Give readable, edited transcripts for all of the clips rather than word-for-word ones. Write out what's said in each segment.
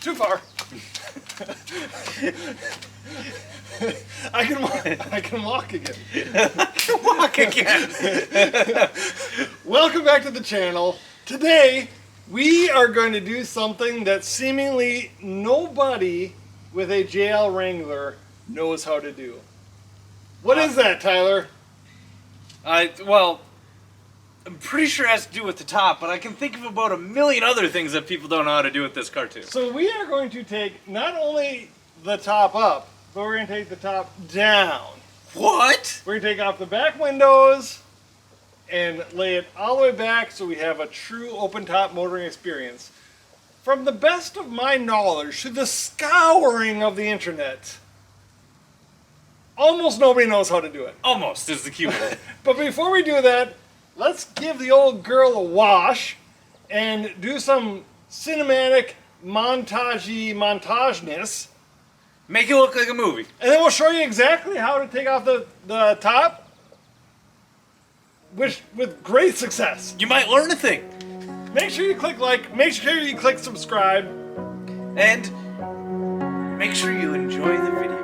Too far. I can walk again. I can walk again. Welcome back to the channel. Today, we are going to do something that seemingly nobody with a JL Wrangler knows how to do. What is that, Tyler? Well, I'm pretty sure it has to do with the top, but I can think of about a million other things that people don't know how to do with this car too. So we are going to take not only the top up, but we're going to take the top down. What? We're going to take off the back windows and lay it all the way back so we have a true open-top motoring experience. From the best of my knowledge, to the scouring of the internet, almost nobody knows how to do it. Almost is the key word. But before we do that, let's give the old girl a wash and do some cinematic montageness. Make it look like a movie. And then we'll show you exactly how to take off the top, with great success. You might learn a thing. Make sure you click like, make sure you click subscribe. And make sure you enjoy the video.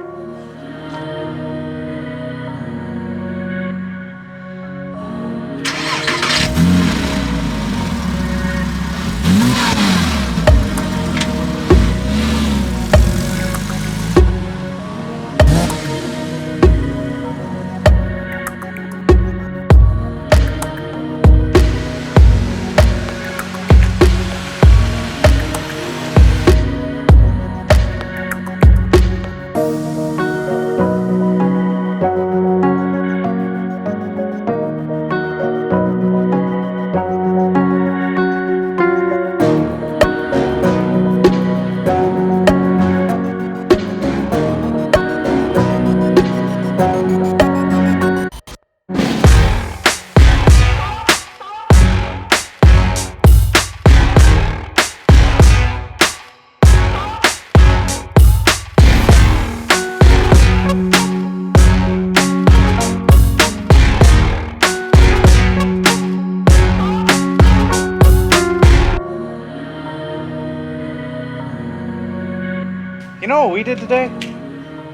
You know what we did today?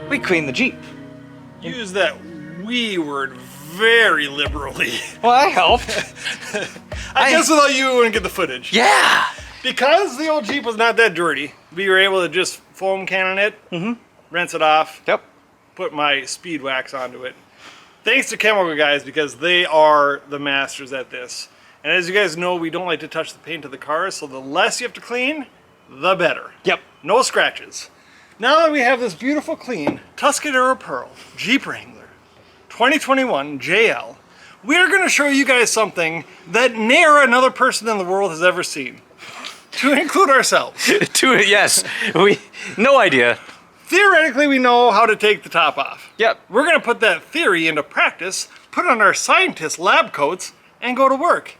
We cleaned the Jeep. Use that "we" word very liberally. Well, I helped. I guess without you, we wouldn't get the footage. Yeah! Because the old Jeep was not that dirty, we were able to just foam cannon it, rinse it off, Yep. put my speed wax onto it. Thanks to Chemical Guys, because they are the masters at this. And as you guys know, we don't like to touch the paint of the cars, so the less you have to clean, the better. Yep. No scratches. Now that we have this beautiful, clean Tuscadero Pearl Jeep Wrangler 2021 JL, we are going to show you guys something that ne'er another person in the world has ever seen. To include ourselves. Yes. No idea. Theoretically, we know how to take the top off. Yep. We're going to put that theory into practice, put on our scientist lab coats, and go to work.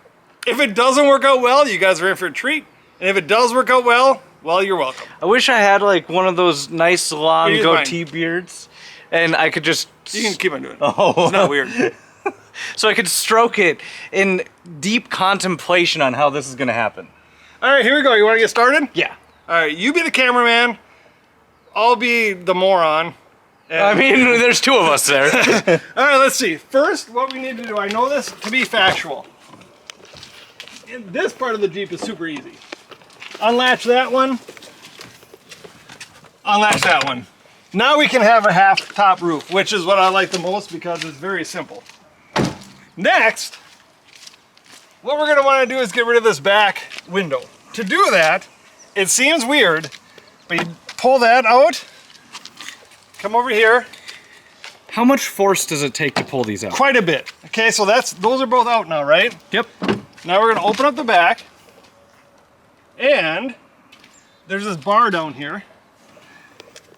If it doesn't work out well, you guys are in for a treat. And if it does work out well, you're welcome. I wish I had like one of those nice long Here's goatee beards, and I could just... You can keep on doing it. Oh. It's not weird. So I could stroke it in deep contemplation on how this is going to happen. All right, here we go. You want to get started? Yeah. All right, you be the cameraman. I'll be the moron. And I mean, there's two of us there. all right, let's see. First, what we need to do, I know this to be factual. In this part of the Jeep is super easy. Unlatch that one. Unlatch that one. Now we can have a half top roof, which is what I like the most because it's very simple. Next, what we're gonna wanna do is get rid of this back window. To do that, it seems weird, but you pull that out, come over here. How much force does it take to pull these out? Quite a bit. Okay, so those are both out now, right? Yep. Now we're gonna open up the back, and there's this bar down here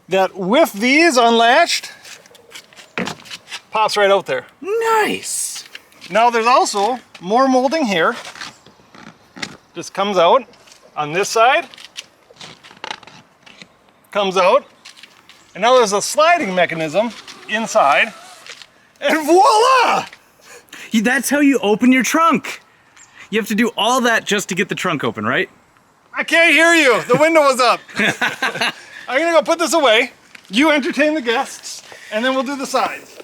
that with these unlatched, pops right out there. Nice. Now there's also more molding here. Just comes out on this side, comes out, and now there's a sliding mechanism inside, and voila! That's how you open your trunk. You have to do all that just to get the trunk open, right? I can't hear you. The window was up. I'm gonna go put this away. You entertain the guests, and then we'll do the sides.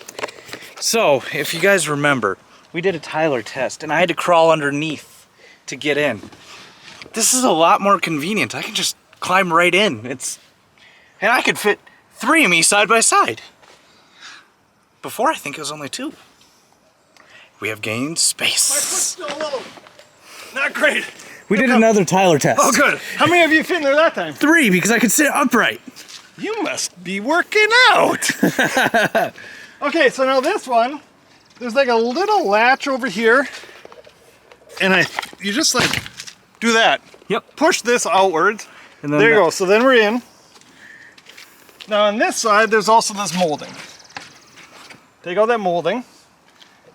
So, if you guys remember, we did a Tyler test, and I had to crawl underneath to get in. This is a lot more convenient. I can just climb right in. And I could fit 3 of me side by side. Before, I think it was only 2. We have gained My space. foot's still low. Not great. We did another Tyler test. Oh, good. How many of you fit in there that time? 3, because I could sit upright. You must be working out. Okay, so now this one, there's like a little latch over here, and you just like do that. Yep. Push this outwards. And then There you go. So then we're in. Now on this side, there's also this molding. Take out that molding,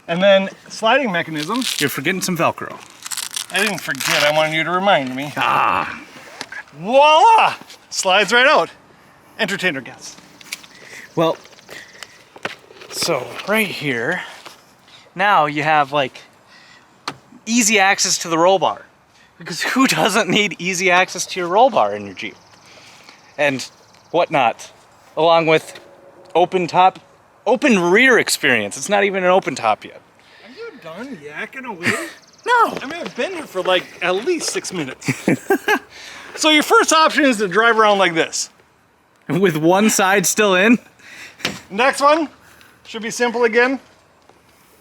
and then sliding mechanism. You're forgetting some Velcro. I didn't forget. I wanted you to remind me. Ah. Voila! Slides right out. Entertainer guests. Well, so right here, now you have like easy access to the roll bar. Because who doesn't need easy access to your roll bar in your Jeep? And whatnot. Along with open top, open rear experience. It's not even an open top yet. Are you done yakking away? No. I mean, I've been here for like at least 6 minutes. So your first option is to drive around like this. With one side still in? Next one should be simple again.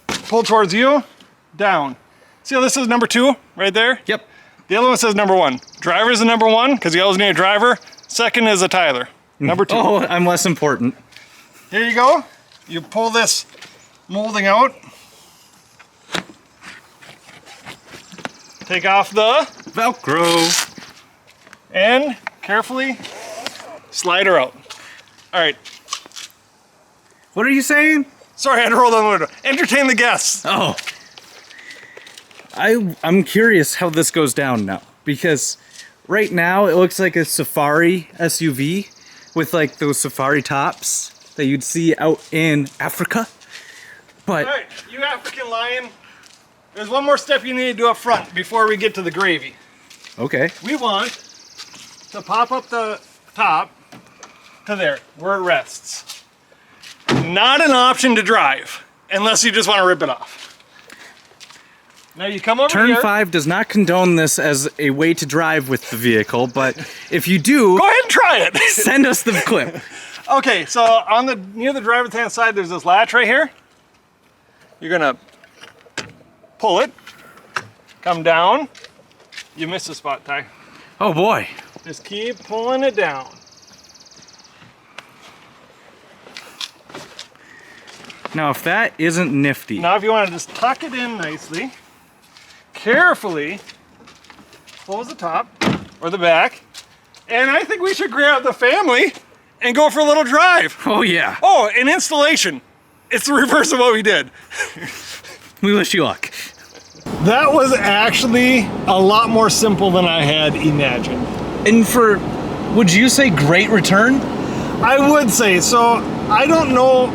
Pull towards you, down. See how this is number 2 right there? Yep. The other one says number 1. Driver's the number 1 because you always need a driver. Second is a Tyler. Number 2. Oh, I'm less important. Here you go. You pull this molding out. Take off the Velcro. and carefully slide her out. All right. What are you saying? Sorry, I had to roll down the window. Entertain the guests. Oh. I'm curious how this goes down now. Because right now it looks like a safari SUV with like those safari tops that you'd see out in Africa. But All right, you African lion. There's one more step you need to do up front before we get to the gravy. okay. We want to pop up the top to there, where it rests. Not an option to drive, unless you just want to rip it off. Now you come over Turn here. 5 does not condone this as a way to drive with the vehicle, but if you do, Go ahead and try it. send us the clip. Okay, so on the near the driver's hand side, there's this latch right here. You're gonna pull it, come down. You missed a spot, Ty. Oh boy. Just keep pulling it down. Now if that isn't nifty. Now if you want to just tuck it in nicely, carefully close the top or the back, and I think we should grab the family and go for a little drive. Oh yeah. Oh, an installation. It's the reverse of what we did. We wish you luck. That was actually a lot more simple than I had imagined. And would you say great return? I would say so. I don't know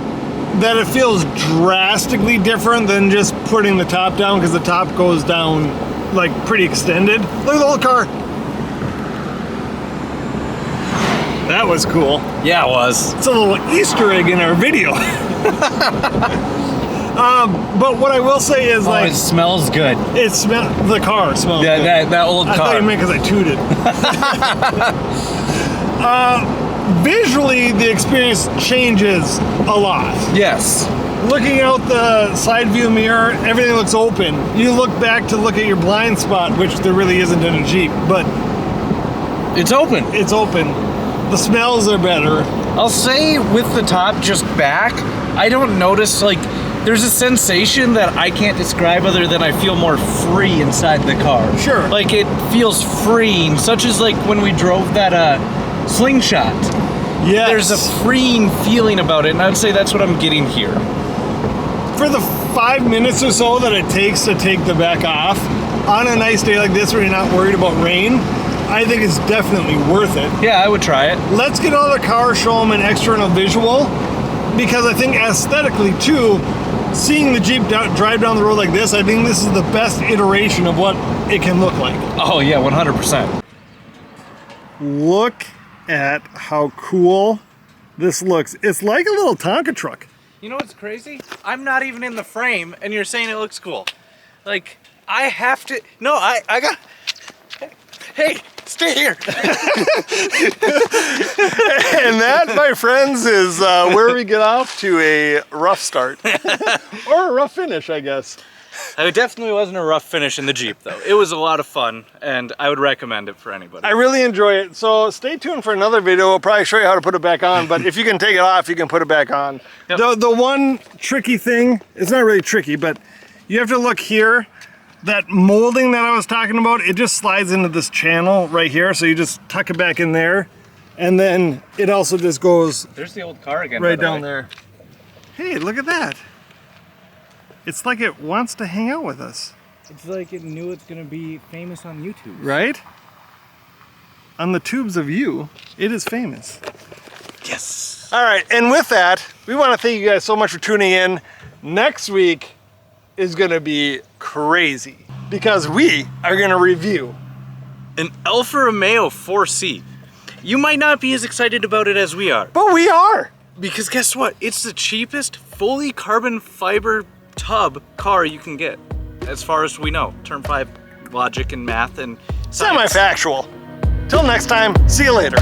that it feels drastically different than just putting the top down, because the top goes down like pretty extended. Look at the whole car. That was cool. Yeah, it was. It's a little Easter egg in our video. But what I will say is, like, it smells good. the car smells good. That old I car. thought you meant because I tooted. Visually, the experience changes a lot. Yes. Looking out the side view mirror, everything looks open. You look back to look at your blind spot, which there really isn't in a Jeep, but It's open. it's open. The smells are better. I'll say with the top just back, I don't notice, like, there's a sensation that I can't describe other than I feel more free inside the car. Sure. Like, it feels freeing, such as like when we drove that slingshot. Yes. There's a freeing feeling about it, and I'd say that's what I'm getting here. For the 5 minutes or so that it takes to take the back off, on a nice day like this where you're not worried about rain, I think it's definitely worth it. Yeah, I would try it. Let's get out of the car, show them an external visual, because I think aesthetically too, seeing the Jeep drive down the road like this, I think this is the best iteration of what it can look like. Oh yeah, 100%. Look at how cool this looks. It's like a little Tonka truck. You know what's crazy? I'm not even in the frame, and you're saying it looks cool. Like, I have to. No, I got. Hey, stay here. And that, my friends, is where we get off to a rough start. Or a rough finish, I guess. It definitely wasn't a rough finish in the Jeep, though. It was a lot of fun, and I would recommend it for anybody. I really enjoy it. So stay tuned for another video. We'll probably show you how to put it back on, but if you can take it off, you can put it back on. Yep. The one tricky thing, it's not really tricky, but you have to look here. That molding that I was talking about, it just slides into this channel right here, so you just tuck it back in there, and then it also just goes There's the old car again. right down there. Hey, look at that. It's like it wants to hang out with us. It's like it knew it's gonna be famous on YouTube. Right? On the tubes of you, it is famous. Yes. All right, and with that, we want to thank you guys so much for tuning in. Next week is going to be crazy because we are going to review An Alfa Romeo 4C. You might not be as excited about it as we are. but we are. Because guess what? It's the cheapest fully carbon fiber tub car you can get. As far as we know. Term 5 logic and math and science. Semi-factual. Till next time, see you later.